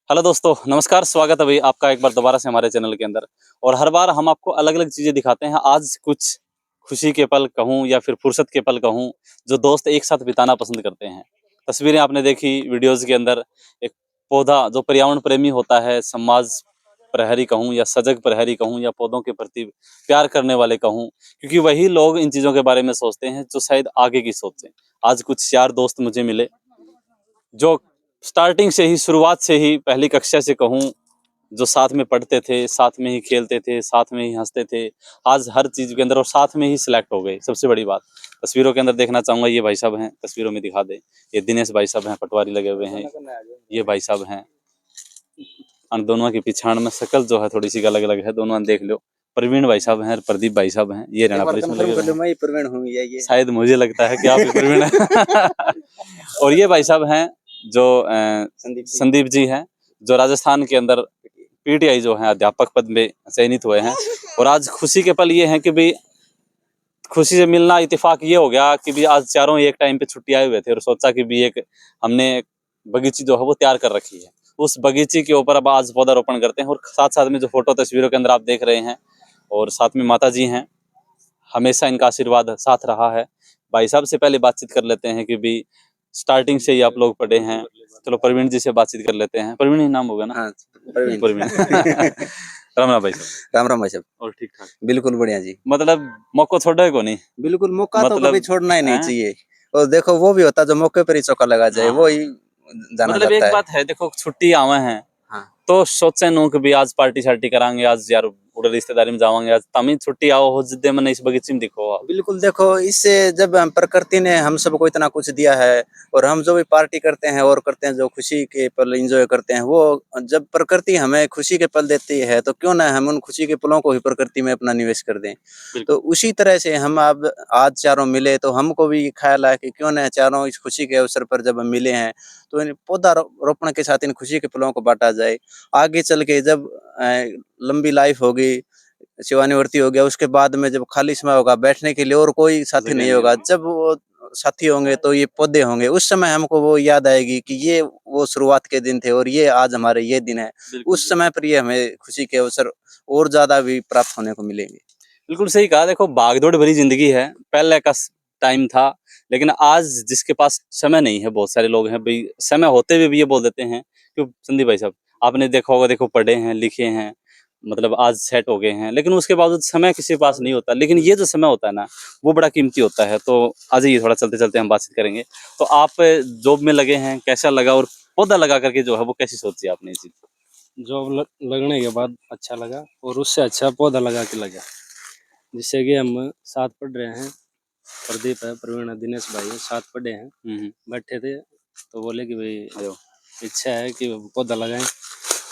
Hello दोस्तों, नमस्कार। स्वागत है भाई आपका एक बार दोबारा से हमारे चैनल के अंदर। और हर बार हम आपको अलग अलग चीज़ें दिखाते हैं। आज कुछ खुशी के पल कहूँ या फिर फुर्सत के पल कहूँ, जो दोस्त एक साथ बिताना पसंद करते हैं। तस्वीरें आपने देखी वीडियोज़ के अंदर। एक पौधा जो पर्यावरण प्रेमी होता है, समाज प्रहरी कहूँ या सजग प्रहरी कहूँ या पौधों के प्रति प्यार करने वाले कहूँ, क्योंकि वही लोग इन चीज़ों के बारे में सोचते हैं जो शायद आगे की सोचें। आज कुछ यार दोस्त मुझे मिले जो स्टार्टिंग से ही, शुरुआत से ही, पहली कक्षा से कहूँ, जो साथ में पढ़ते थे, साथ में ही खेलते थे, साथ में ही हँसते थे। आज हर चीज़ के अंदर और साथ में ही सिलेक्ट हो गए। सबसे बड़ी बात, तस्वीरों के अंदर देखना चाहूँगा, ये भाई साहब हैं, तस्वीरों में दिखा दें। ये दिनेश भाई साहब हैं, पटवारी लगे हुए हैं। ये भाई साहब हैं। और दोनों की पिछाड़ में शक्ल जो है थोड़ी सी अलग-अलग है, दोनों देख लो। प्रवीण भाई साहब हैं, प्रदीप भाई साहब हैं। ये हरियाणा पुलिस में लगे हुए हैं। मैं ही प्रवीण हूँ या ये शायद मुझे लगता है कि आप ही प्रवीण हैं। और ये भाई साहब हैं जो संदीप जी हैं, जो राजस्थान के अंदर पीटीआई जो है अध्यापक पद में चयनित हुए हैं। और आज खुशी के पल ये हैं कि भी खुशी से मिलना, इत्तेफाक ये हो गया कि भी आज चारों एक टाइम पे छुट्टी आए हुए थे और सोचा कि भी एक हमने बगीची जो है वो तैयार कर रखी है। उस बगीची के ऊपर अब आज पौधारोपण करते हैं। और साथ साथ में जो फोटो तस्वीरों के अंदर आप देख रहे हैं, और साथ में माता जी हैं, हमेशा इनका आशीर्वाद साथ रहा है। भाई साहब से पहले बातचीत कर लेते हैं कि भी स्टार्टिंग से ही आप लोग पढ़े हैं। चलो प्रवीण जी से बातचीत कर लेते हैं। प्रवीण ही नाम होगा ना? हाँ प्रवीण प्रवीण। राम राम भाई साहब। राम राम भाई साहब। और ठीक ठाक? बिल्कुल बढ़िया जी। मतलब मौको छोड़े को नहीं? बिल्कुल मौका तो मतलब कभी छोड़ना ही नहीं हैं? चाहिए। और देखो वो भी होता है जो मौके पर ही चौका लगा जाए, वो हाँ। ही जाना मतलब जाता एक है। बात है, देखो छुट्टी आवे हैं हाँ तो सोचे नो कि भी आज पार्टी शार्टी करांगे, आज यार उड़े रिश्तेदारी में जावांगे, आज तमी छुट्टी आओ हो जिद्दे में इस बगीचे में दिखो आप। बिल्कुल, देखो इससे जब हम प्रकृति ने हम सबको इतना कुछ दिया है और हम जो भी पार्टी करते हैं और करते हैं, जो खुशी के पल एंजॉय करते हैं, वो जब प्रकृति हमें खुशी के पल देती है तो क्यों ना हम उन खुशी के पलों को ही प्रकृति में अपना निवेश कर दें। तो बिल्कुल उसी तरह से हम अब आज चारों मिले तो हमको भी ख्याल आया कि क्यों ना चारों इस खुशी के अवसर पर जब हम मिले हैं तो इन पौधा रोपण के साथ इन खुशी के पलों को बांटा जाए। आगे चल के जब लंबी लाइफ होगी, सेवानिवृत्ति हो गया, उसके बाद में जब खाली समय होगा बैठने के लिए और कोई साथी जगह नहीं नहीं होगा, होगी। जब वो साथी होंगे तो ये पौधे होंगे, उस समय हमको वो याद आएगी कि ये वो शुरुआत के दिन थे और ये आज हमारे ये दिन है। बिल्कुल उस बिल्कुल। समय पर ये हमें खुशी के अवसर और ज्यादा भी प्राप्त होने को मिलेंगे। बिल्कुल सही कहा। देखो भागदौड़ भरी जिंदगी है, पहले का टाइम था, लेकिन आज जिसके पास समय नहीं है, बहुत सारे लोग हैं भाई, समय होते हुए भी ये बोल देते हैं। क्यों संदीप भाई साहब, आपने देखा होगा, देखो पढ़े हैं लिखे हैं, मतलब आज सेट हो गए हैं, लेकिन उसके बावजूद समय किसी के पास नहीं होता। लेकिन ये जो समय होता है ना, वो बड़ा कीमती होता है। तो आज ये थोड़ा चलते चलते हम बातचीत करेंगे। तो आप जॉब में लगे हैं, कैसा लगा? और पौधा लगा करके जो है वो कैसी सोची आपने इस चीज? जॉब लगने के बाद अच्छा लगा और उससे अच्छा पौधा लगा के लगा, जिससे कि हम साथ पढ़ रहे हैं। प्रदीप है, प्रवीण है, दिनेश भाई है, साथ पढ़े हैं। बैठे थे तो बोले कि भाई आयो। इच्छा है कि पौधा लगाएं।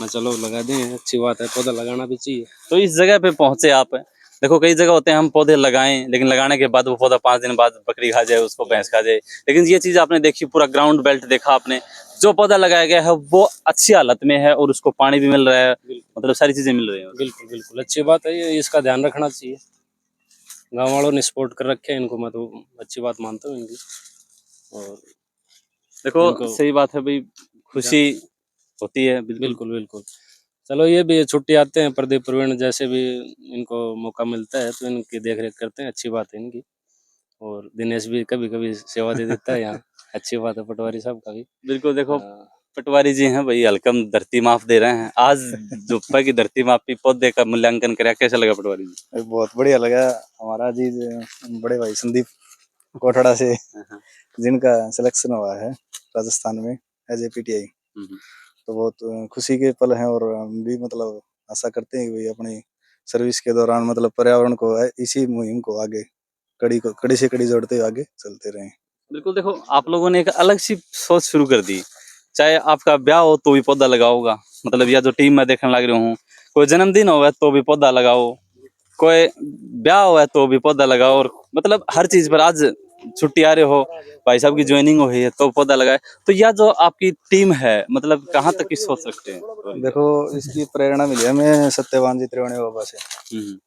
मैं चलो लगा दें, अच्छी बात है, पौधा लगाना भी चाहिए। तो इस जगह पे पहुंचे आप। देखो कई जगह होते हैं हम पौधे लगाएं, लेकिन लगाने के बाद वो पौधा 5 दिन बाद बकरी खा जाए, उसको भैंस खा जाए। लेकिन ये चीज आपने देखी, पूरा ग्राउंड बेल्ट देखा आपने। जो पौधा लगाया गया है वो अच्छी हालत में है और उसको पानी भी मिल रहा है, मतलब सारी चीजें मिल रही हैं। बिल्कुल बिल्कुल अच्छी बात है, ये इसका ध्यान रखना चाहिए। गाँव वालों ने सपोर्ट कर रखे हैं इनको, मैं तो अच्छी बात मानता हूँ इनकी। और देखो सही बात है भाई, खुशी होती है। बिल्कुल बिल्कुल बिल्कुल। चलो ये भी छुट्टी आते हैं, प्रदीप प्रवीण जैसे भी इनको मौका मिलता है तो इनकी देख रेख करते हैं, अच्छी बात है इनकी। और दिनेश भी कभी कभी सेवा दे देता है यहाँ। अच्छी बात है, पटवारी साहब का भी। बिल्कुल। देखो पटवारी जी हैं भाई, हल्कम धरती माप दे रहे हैं आज। जुप्पा की धरती मापी पौधे का मूल्यांकन कराया, कैसा लगा पटवारी जी? बहुत बढ़िया लगा। हमारा जी बड़े भाई संदीप कोठड़ा से जिनका सिलेक्शन हुआ है राजस्थान में एज ए पीटीआई, तो बहुत खुशी के पल हैं। और हम भी मतलब आशा करते हैं कि भाई अपनी सर्विस के दौरान मतलब पर्यावरण को इसी मुहिम को आगे कड़ी से कड़ी जोड़ते हुए आगे चलते रहें। बिल्कुल। देखो आप लोगों ने एक अलग सी सोच शुरू कर दी। चाहे आपका ब्याह हो तो भी पौधा लगाओगा, मतलब या जो टीम में देखने लग रहा हूँ, कोई जन्मदिन होगा तो भी पौधा लगाओ, कोई ब्याह हुआ है तो भी पौधा लगाओ। और मतलब हर चीज पर आज छुट्टी आ रहे हो, भाई साहब की ज्वाइनिंग हुई है तो पौधा लगाए। तो यह जो आपकी टीम है, मतलब कहाँ तक की सोच रखते हैं? देखो इसकी प्रेरणा मिली है हमें सत्यवान जी त्रिवेणी बाबा से।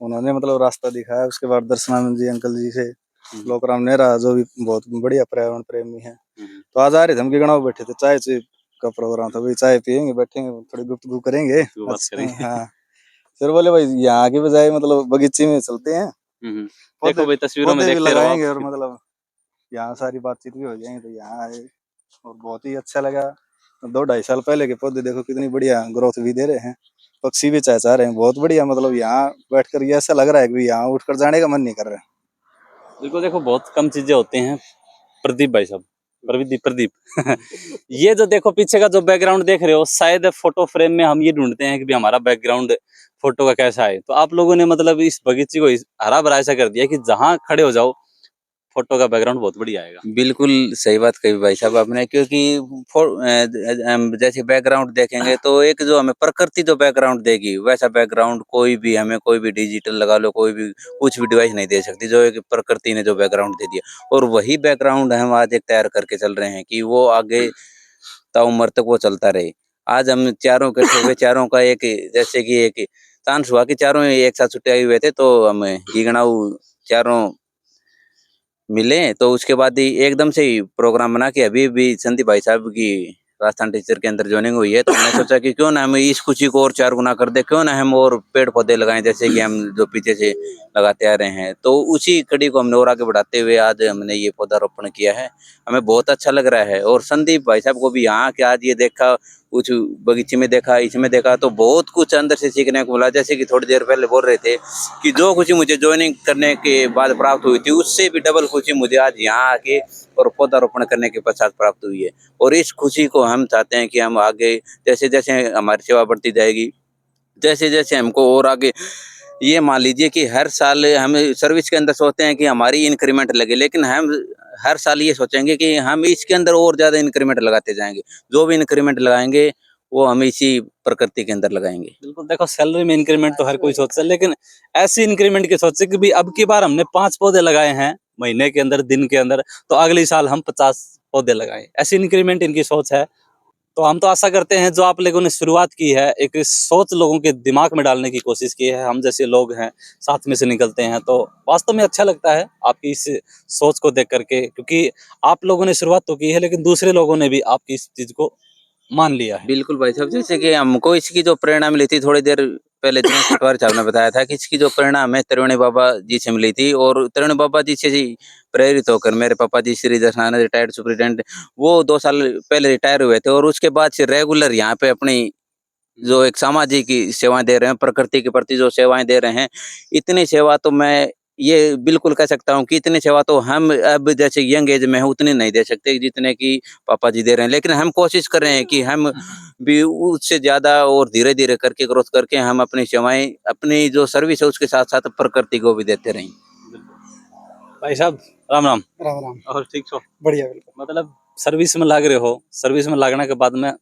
उन्होंने मतलब रास्ता दिखाया। उसके बाद दर्शनानंद जी अंकल जी से, लोकराम नेहरा जो भी बहुत बढ़िया पर्यावरण प्रेमी है। तो आज आ रहे थे हम, गिगड़ा बैठे थे, चाय का प्रोग्राम था, वही चाय पियेंगे, बैठेंगे, थोड़ी गुफ्तगू करेंगे। तो बात करेंगे। हाँ, फिर बोले भाई यहाँ की बजाय मतलब बगीचे में चलते हैं, देखो भाई तस्वीरों में पौधे भी देखते रहो लगाएंगे, और आप। मतलब यहाँ सारी बातचीत भी हो जाएंगे। तो यहाँ आए और बहुत ही अच्छा लगा। 2-2.5 साल पहले के पौधे देखो कितनी बढ़िया ग्रोथ भी दे रहे हैं, पक्षी भी चहचहा रहे हैं, बहुत बढ़िया। मतलब यहाँ बैठकर ये ऐसा लग रहा है कि यहाँ उठकर जाने का मन नहीं कर रहा है। बिल्कुल देखो बहुत कम चीजें होती हैं प्रदीप भाई साहब, प्रदीप प्रदीप ये जो देखो पीछे का जो बैकग्राउंड देख रहे हो, शायद फोटो फ्रेम में हम ये ढूंढते हैं कि भी हमारा बैकग्राउंड फोटो का कैसा है, तो आप लोगों ने मतलब इस बगीचे को हरा भरा ऐसा कर दिया कि जहां खड़े हो जाओ फोटो का बैकग्राउंड बहुत बढ़िया आएगा। बिल्कुल सही बात कही भाई साहब आपने, क्योंकि हम जैसे बैकग्राउंड देखेंगे तो एक जो हमें प्रकृति जो बैकग्राउंड देगी वैसा बैकग्राउंड कोई भी हमें कोई भी डिजिटल लगा लो, कोई भी कुछ भी डिवाइस नहीं दे सकती, जो एक प्रकृति ने जो बैकग्राउंड दे दिया। और वही बैकग्राउंड हम आज एक तैयार करके चल रहे हैं कि वो आगे ताउम्र तक वो चलता रहे। आज हम चारों इकट्ठे हुए, चारों का एक जैसे कि एक चांस हुआ कि चारों एक साथ छुट्टे आए हुए थे, तो हम गीगणाऊ चारों मिले, तो उसके बाद ही एकदम से ही प्रोग्राम बना के अभी भी संदीप भाई साहब की राजस्थान टीचर के अंदर ज्वाइनिंग हुई है, तो हमने सोचा कि क्यों ना हम इस खुशी को और 4 गुना कर दे, क्यों ना हम और पेड़ पौधे लगाएं जैसे कि हम जो पीछे से लगाते आ रहे हैं। तो उसी कड़ी को हमने और आगे बढ़ाते हुए आज हमने ये पौधारोपण किया है। हमें बहुत अच्छा लग रहा है। और संदीप भाई साहब को भी यहाँ के आज ये देखा, कुछ बगीचे में देखा, इसमें देखा, तो बहुत कुछ अंदर से सीखने को मिला। जैसे कि थोड़ी देर पहले बोल रहे थे कि जो खुशी मुझे ज्वाइनिंग करने के बाद प्राप्त हुई थी, उससे भी डबल खुशी मुझे आज यहाँ आके और पौधारोपण करने के पश्चात प्राप्त हुई है। और इस खुशी को हम चाहते हैं कि हम आगे जैसे जैसे हमारी सेवा बढ़ती जाएगी, जैसे जैसे हमको और आगे, ये मान लीजिए कि हर साल हम सर्विस के अंदर सोचते हैं कि हमारी इंक्रीमेंट लगे, लेकिन हम हर साल ये सोचेंगे कि हम इसके अंदर और ज्यादा इंक्रीमेंट लगाते जाएंगे। जो भी इंक्रीमेंट लगाएंगे वो हम इसी प्रकृति के अंदर लगाएंगे। बिल्कुल देखो सैलरी में इंक्रीमेंट तो हर कोई सोचता है, लेकिन ऐसी इंक्रीमेंट की सोचे कि भी अब की बार हमने 5 पौधे लगाए हैं महीने के अंदर, दिन के अंदर, तो अगले साल हम 50 पौधे लगाएं, ऐसी इंक्रीमेंट इनकी सोच है। तो हम तो आशा करते हैं जो आप लोगों ने शुरुआत की है, एक सोच लोगों के दिमाग में डालने की कोशिश की है, हम जैसे लोग हैं साथ में से निकलते हैं, तो वास्तव में अच्छा लगता है आपकी इस सोच को देख करके, क्योंकि आप लोगों ने शुरुआत तो की है लेकिन दूसरे लोगों ने भी आपकी इस चीज को मान लिया है। बिल्कुल भाई साहब, जैसे कि हमको इसकी जो प्रेरणा मिली थी, थोड़ी देर पहले दिनेश पटवारी साहब ने बताया था कि इसकी जो प्रेरणा हमें त्रिवेणी बाबा जी से मिली थी। और त्रिवेणी बाबा जी से ही प्रेरित होकर मेरे पापा जी श्री दर्शनानंद रिटायर्ड सुपरिटेंडेंट, वो 2 साल पहले रिटायर हुए थे, और उसके बाद से रेगुलर यहाँ पे अपनी जो एक सामाजिक सेवाएं दे रहे हैं, प्रकृति के प्रति जो सेवाएं दे रहे हैं, इतनी सेवा तो मैं ये बिल्कुल कह सकता हूँ कि इतनी सेवा तो हम अब जैसे यंग एज में है उतनी नहीं दे सकते जितने की पापा जी दे रहे हैं। लेकिन हम कोशिश कर रहे हैं कि हम भी उससे ज्यादा और धीरे धीरे करके ग्रोथ करके हम अपनी सेवाएं, अपनी जो सर्विस है उसके साथ साथ प्रकृति को भी देते रहें। भाई साहब राम राम। राम राम। और ठीक हो? बढ़िया, बिल्कुल। मतलब सर्विस में लग रहे हो, सर्विस में लगने के बाद में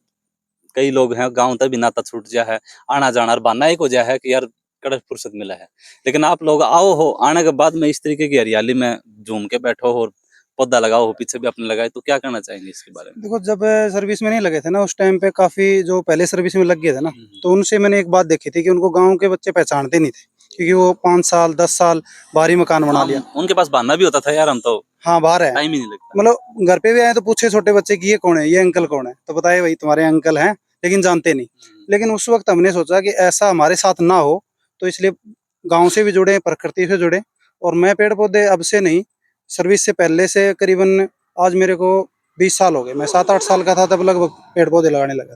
कई लोग हैं गांव तक भी नाता छूट जा है, आना जाना और बहाना एक हो जाए है कि यार कड़क फुर्सत मिला है, लेकिन आप लोग आओ हो आने के बाद में इस तरीके की हरियाली में झूम के बैठो और पौधा लगाओ हो, पीछे भी अपने लगाए, तो क्या कहना चाहेंगे इसके बारे में? देखो, जब सर्विस में नहीं लगे थे ना उस टाइम पे, काफी जो पहले सर्विस में लग गए थे ना, तो उनसे मैंने एक बात देखी थी कि उनको गांव के बच्चे पहचानते नहीं थे, क्योंकि वो 5 साल 10 साल बाहरी मकान बना लिया। उनके पास बहाना भी होता था यार हम तो हाँ, बाहर है, टाइम ही नहीं लगता। मतलब घर पे भी आए तो पूछे छोटे बच्चे कि ये कौन है, ये अंकल कौन है, तो बताए भाई तुम्हारे अंकल हैं, लेकिन जानते नहीं। लेकिन उस वक्त हमने सोचा कि ऐसा हमारे साथ ना हो, तो इसलिए गाँव से भी जुड़े, प्रकृति से जुड़े। और मैं पेड़ पौधे अब से नहीं, सर्विस से पहले से करीबन आज मेरे को 20 साल हो गए। मैं 7-8 साल का था तब लगभग पेड़ पौधे लगाने लगा,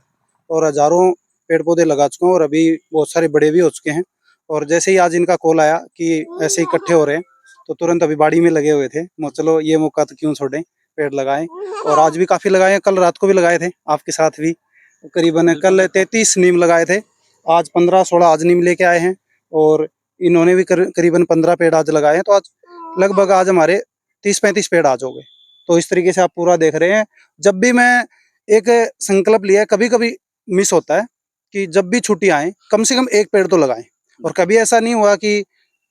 और हजारों पेड़ पौधे लगा चुका हूँ, और अभी बहुत सारे बड़े भी हो चुके हैं। और जैसे ही आज इनका कॉल आया कि ऐसे इकट्ठे हो रहे हैं, तो तुरंत अभी बाड़ी में लगे हुए थे, चलो ये मौका तो क्यों छोड़ें, पेड़ लगाएं। और आज भी काफी लगाए, कल रात को भी लगाए थे आपके साथ भी, करीबन कल 33 नीम लगाए थे, आज 15-16 आज नीम लेके आए हैं, और इन्होंने भी करीबन 15 पेड़ आज लगाए हैं। तो आज लगभग आज हमारे 30-35 पेड़ आज हो गए। तो इस तरीके से आप पूरा देख रहे हैं। जब भी मैं एक संकल्प लिया है, कभी कभी मिस होता है कि जब भी छुट्टी आए कम से कम 1 पेड़ तो लगाएं। और कभी ऐसा नहीं हुआ कि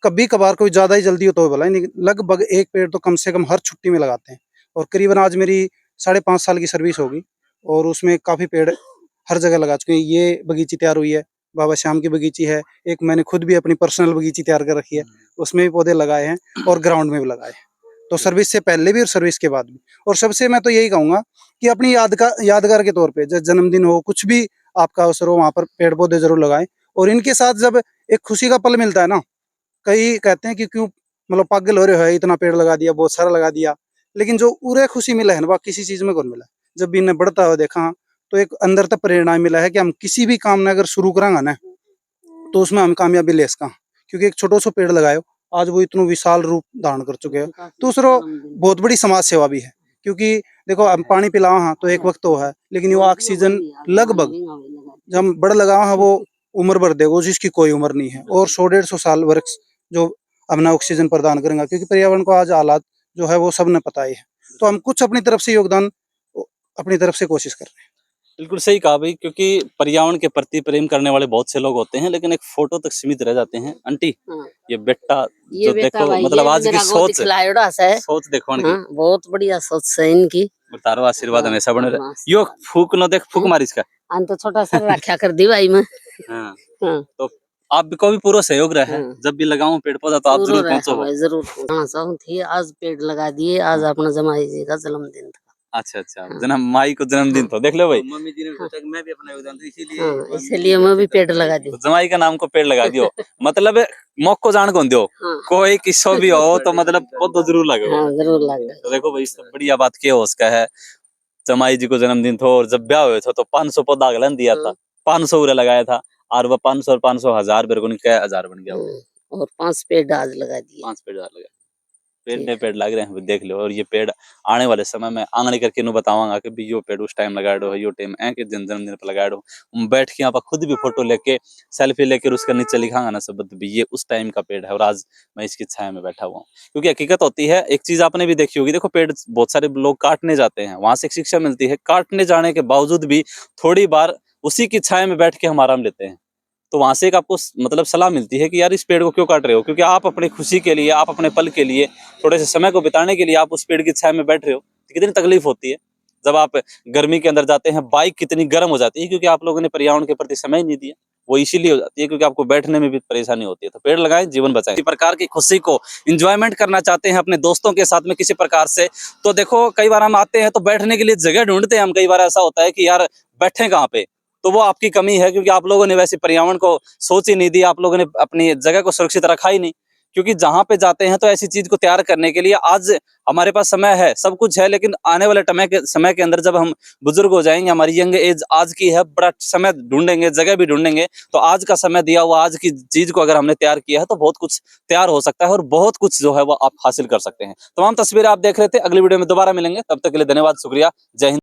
कभी कभार कोई ज्यादा ही जल्दी हो तो भला, नहीं, लगभग 1 पेड़ तो कम से कम हर छुट्टी में लगाते हैं। और करीबन आज मेरी 5.5 साल की सर्विस होगी, और उसमें काफी पेड़ हर जगह लगा चुके हैं। ये बगीची तैयार हुई है, बाबा श्याम की बगीची है, एक मैंने खुद भी अपनी पर्सनल बगीची तैयार कर रखी है, उसमें भी पौधे लगाए हैं, और ग्राउंड में भी लगाए हैं। तो सर्विस से पहले भी और सर्विस के बाद भी। और सबसे मैं तो यही कहूंगा कि अपनी यादगार के तौर पे जब जन्मदिन हो, कुछ भी आपका अवसर हो, वहां पर पेड़ पौधे जरूर लगाएं। और इनके साथ जब एक खुशी का पल मिलता है ना, कई कहते हैं कि क्यों मतलब पागल हो रहे हो, इतना पेड़ लगा दिया, बहुत सारा लगा दिया, लेकिन जो उरे खुशी मिला है ना, वह किसी चीज में कौन मिला। जब भी इन्हें बढ़ता हुआ देखा तो एक अंदर तक प्रेरणा मिला है कि हम किसी भी काम ने अगर शुरू करांगा ना तो उसमें हम कामयाबी ले सका। क्योंकि एक छोटो सो पेड़ लगायो, आज वो इतना विशाल रूप धारण कर चुके हैं। दूसरो बहुत बड़ी समाज सेवा भी है, क्योंकि देखो हम पानी पिलाओ हाँ तो एक वक्त तो है, लेकिन वो ऑक्सीजन लगभग जब हम बड़ लगाओ हाँ वो उम्र भर देगा, जिसकी कोई उम्र नहीं है। और 100-150 साल वृक्ष जो अपना ऑक्सीजन प्रदान करेंगे, क्योंकि पर्यावरण को आज हालात जो है वो सबने पता ही है। तो हम कुछ अपनी तरफ से योगदान अपनी तरफ से कोशिश कर रहे हैं। बिल्कुल सही कहा भाई, क्योंकि पर्यावरण के प्रति प्रेम करने वाले बहुत से लोग होते हैं, लेकिन एक फोटो तक सीमित रह जाते हैं। आंटी हाँ। ये बेटा ये जो बेटा देखो भाई, मतलब ये आज की मेरा सोच दिखलायोड़ा सा है। सोच देखो उनकी, हाँ, बहुत बढ़िया सोच है इनकी। तारो आशीर्वाद हाँ, हमेशा बने रहे। हाँ, यो फूक न देख, फूक मारिस का। अन तो छोटा सा रखा कर दी भाई मैं। हाँ। हाँ, तो आपको भी पूरा सहयोग रहा है, हाँ। जब भी लगाऊं पेड़ पौधा तो आप पूरा जरूर रहा पहुंचो। भाई, जरूर हाँ साहू थी। आज पेड़ लगा दिए, आज अपना जमाई जी का जन्मदिन था। अच्छा अच्छा, जन्म माई को जन्मदिन तो देख लो भाई, मम्मी जी ने सोचा कि मैं भी अपना योगदान दूं, इसीलिए हाँ, इसलिए मैं भी पेड़ लगा दी। तो जमाई का नाम को पेड़ लगा दियो। मतलब मौक को जान कौन दियो, हाँ, कोई किस्सो भी हो तो मतलब पौधा जरूर लगाओ। हाँ जरूर लगा। तो देखो भाई, इससे बढ़िया बात क्या हो उसका है, जमाई जी को जन्मदिन था और जब ब्याह हुए थे तो 500 पौधा अगला दिया था, 500 उरे लगाया था, और वो 500 और 500 1000 मेरे को नहीं क्या 1000 बन गया वो। और 5 पेड़ आज लगा दिए। 5 पेड़ लगा, पेड़ नए पेड़ लग रहे हैं देख लो। और ये पेड़ आने वाले समय में आंगने करके नु बताऊंगा कि भी यो पेड़ उस टाइम लगाए दो, यो टाइम ए के जन्मदिन पर लगाए दो। बैठ के यहाँ पर खुद भी फोटो लेके सेल्फी लेकर उसका नीचे लिखांगा ना सब भी ये उस टाइम का पेड़ है, और आज मैं इसकी छाया में बैठा हुआ हूँ। क्योंकि हकीकत होती है, एक चीज आपने भी देखी होगी, देखो पेड़ बहुत सारे लोग काटने जाते हैं, वहां से एक शिक्षा मिलती है, काटने जाने के बावजूद भी थोड़ी बार उसी की छाया में बैठ के हम आराम लेते हैं। तो वहां से एक आपको मतलब सलाह मिलती है कि यार इस पेड़ को क्यों काट रहे हो, क्योंकि आप अपनी खुशी के लिए, आप अपने पल के लिए, थोड़े से समय को बिताने के लिए आप उस पेड़ की छाया में बैठ रहे हो, तो कितनी तकलीफ होती है। जब आप गर्मी के अंदर जाते हैं, बाइक कितनी गर्म हो जाती है, क्योंकि आप लोगों ने पर्यावरण के प्रति समय ही नहीं दिया। वो इसीलिए हो जाती है क्योंकि आपको बैठने में भी परेशानी होती है। तो पेड़ लगाएं, जीवन बचाएं। किसी प्रकार की खुशी को इंजॉयमेंट करना चाहते हैं अपने दोस्तों के साथ में किसी प्रकार से, तो देखो कई बार हम आते हैं तो बैठने के लिए जगह ढूंढते हैं हम। कई बार ऐसा होता है कि यार बैठे कहाँ पे, तो वो आपकी कमी है, क्योंकि आप लोगों ने वैसे पर्यावरण को सोच ही नहीं दी, आप लोगों ने अपनी जगह को सुरक्षित रखा ही नहीं। क्योंकि जहां पे जाते हैं तो ऐसी चीज को तैयार करने के लिए आज हमारे पास समय है, सब कुछ है, लेकिन आने वाले समय के अंदर जब हम बुजुर्ग हो जाएंगे, हमारी यंग एज आज की है, बड़ा समय ढूंढेंगे, जगह भी ढूंढेंगे, तो आज का समय दिया हुआ आज की चीज को अगर हमने तैयार किया है तो बहुत कुछ तैयार हो सकता है, और बहुत कुछ जो है वो आप हासिल कर सकते हैं। तमाम तस्वीरें आप देख रहे थे, अगली वीडियो में दोबारा मिलेंगे, तब तक के लिए धन्यवाद, शुक्रिया, जय हिंद।